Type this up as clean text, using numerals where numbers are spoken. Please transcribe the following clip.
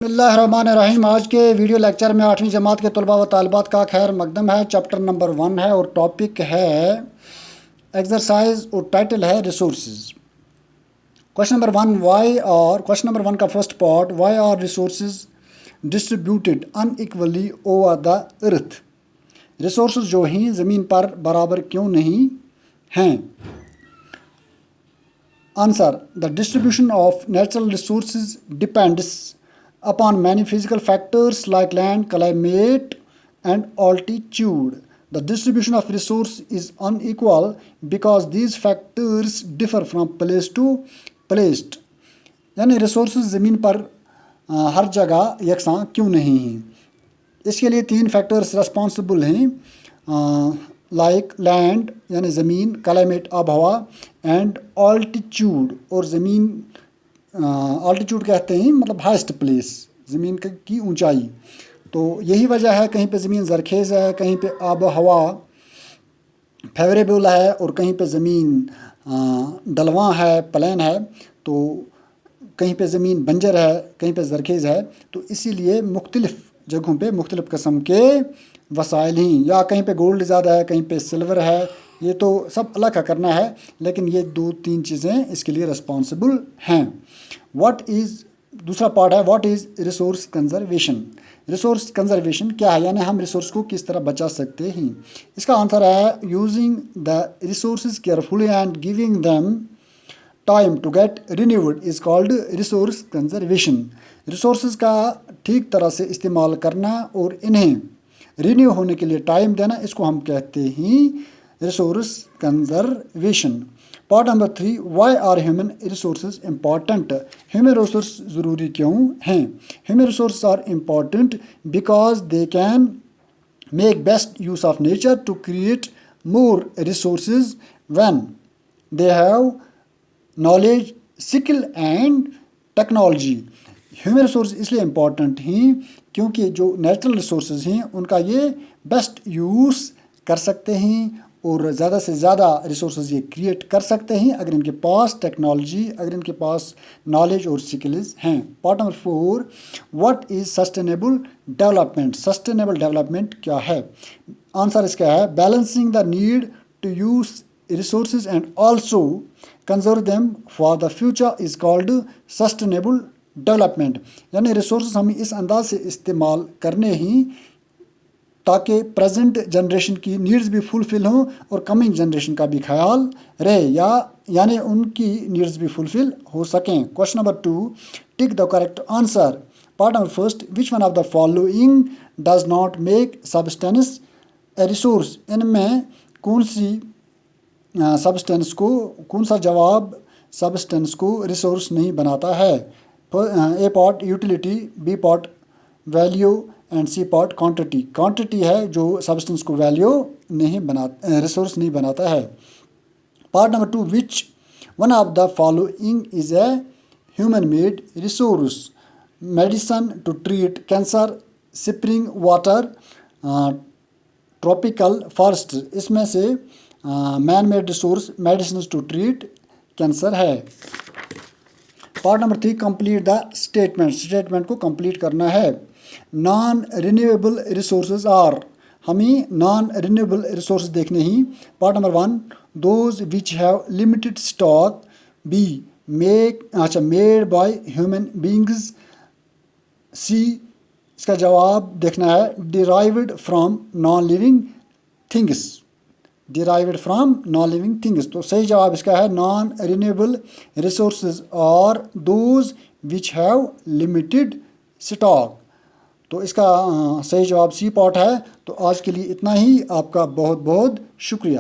बिस्मिल्लाहिर्रहमानिर्रहीम। आज के वीडियो लेक्चर में 8वीं जमात के तलबा व तालिबात का खैर मकदम है। चैप्टर नंबर 1 है और टॉपिक है एक्सरसाइज और टाइटल है रिसोर्सेज। क्वेश्चन नंबर 1 वाई और क्वेश्चन नंबर 1 का first part, why are resources distributed unequally over the earth. Resources जो हैं ज़मीन पर बराबर क्यों नहीं हैं। Answer, the distribution of natural resources depends upon many physical factors like land, climate, and altitude. The distribution of resource is unequal because these factors differ from place to place. यानी resources ज़मीन पर हर जगह यकसां क्यों नहीं हैं। इसके लिए 3 factors responsible हैं, लाइक लैंड यानी ज़मीन, क्लाइमेट आब हवा, एंड ऑल्टीट्यूड और ज़मीन ऑल्टीट्यूड कहते हैं मतलब हाइस्ट प्लेस, ज़मीन की ऊंचाई। तो यही वजह है कहीं पे ज़मीन ज़रखेज़ है, कहीं पे आब हवा फेवरेबल है और कहीं पे ज़मीन डलवां है, प्लेन है। तो कहीं पे ज़मीन बंजर है, कहीं पे ज़रखेज़ है। तो इसीलिए मुख्तलिफ़ जगहों पे मुख्तलिफ़ किस्म के वसाइल हैं, या कहीं पे गोल्ड ज़्यादा है, कहीं पे सिल्वर है। ये तो सब अलग का करना है, लेकिन ये 2-3 चीज़ें इसके लिए रिस्पॉन्सिबल हैं। व्हाट इज़ दूसरा पार्ट है, what is resource conservation. Resource conservation क्या है, यानी हम रिसोर्स को किस तरह बचा सकते हैं। इसका आंसर है using the resources carefully and giving them time to get renewed is called resource conservation. Resources का ठीक तरह से इस्तेमाल करना और इन्हें रिन्यू होने के लिए टाइम देना, इसको हम कहते हैं resource conservation. Part number 3, why are human resources important. Human resource ज़रूरी क्यों हैं। Human resource are important because they can make best use of nature to create more resources when they have knowledge, skill and technology. Human resource इसलिए important हैं क्योंकि जो natural resources हैं उनका ये बेस्ट यूज़ कर सकते हैं और ज़्यादा से ज़्यादा रिसोर्सेज ये क्रिएट कर सकते हैं अगर इनके पास टेक्नोलॉजी, अगर इनके पास नॉलेज और स्किल्स हैं। Part number 4, what is sustainable development. Sustainable development क्या है। आंसर इसका है balancing the need to use resources and also conserve them for the future is called sustainable development. यानी रिसोर्सेज हमें इस अंदाज से इस्तेमाल करने ही ताकि प्रेजेंट जनरेशन की नीड्स भी फुलफ़िल हों और कमिंग जनरेशन का भी ख्याल रहे, यानी उनकी नीड्स भी फुलफ़िल हो सकें। Question number 2, tick the correct answer. Part number first, which one of the following does not make substance A resource. इनमें कौन सी सब्सटेंस को, कौन सा जवाब सब्सटेंस को रिसोर्स नहीं बनाता है। A part utility, B part value and C part quantity. Quantity है जो सब्सटेंस को वैल्यू नहीं बनाता, रिसोर्स नहीं बनाता है। Part number 2, which one of the following is a human made resource. Medicine to treat cancer, spring water, tropical forest. इसमें से man made resource medicine to treat cancer है। Part number 3, complete the statement. Statement को complete करना है। Non renewable resources are, हमें non renewable resource देखने ही। Part number 1, those which have limited stock. B, made by human beings. सी, इसका जवाब देखना है derived from non living things. Derived from non living things. तो सही जवाब इसका है नॉन रिन्यूएबल रिसोर्सेज और those which have limited stock. तो इसका सही जवाब सी पार्ट है। तो आज के लिए इतना ही। आपका बहुत बहुत शुक्रिया।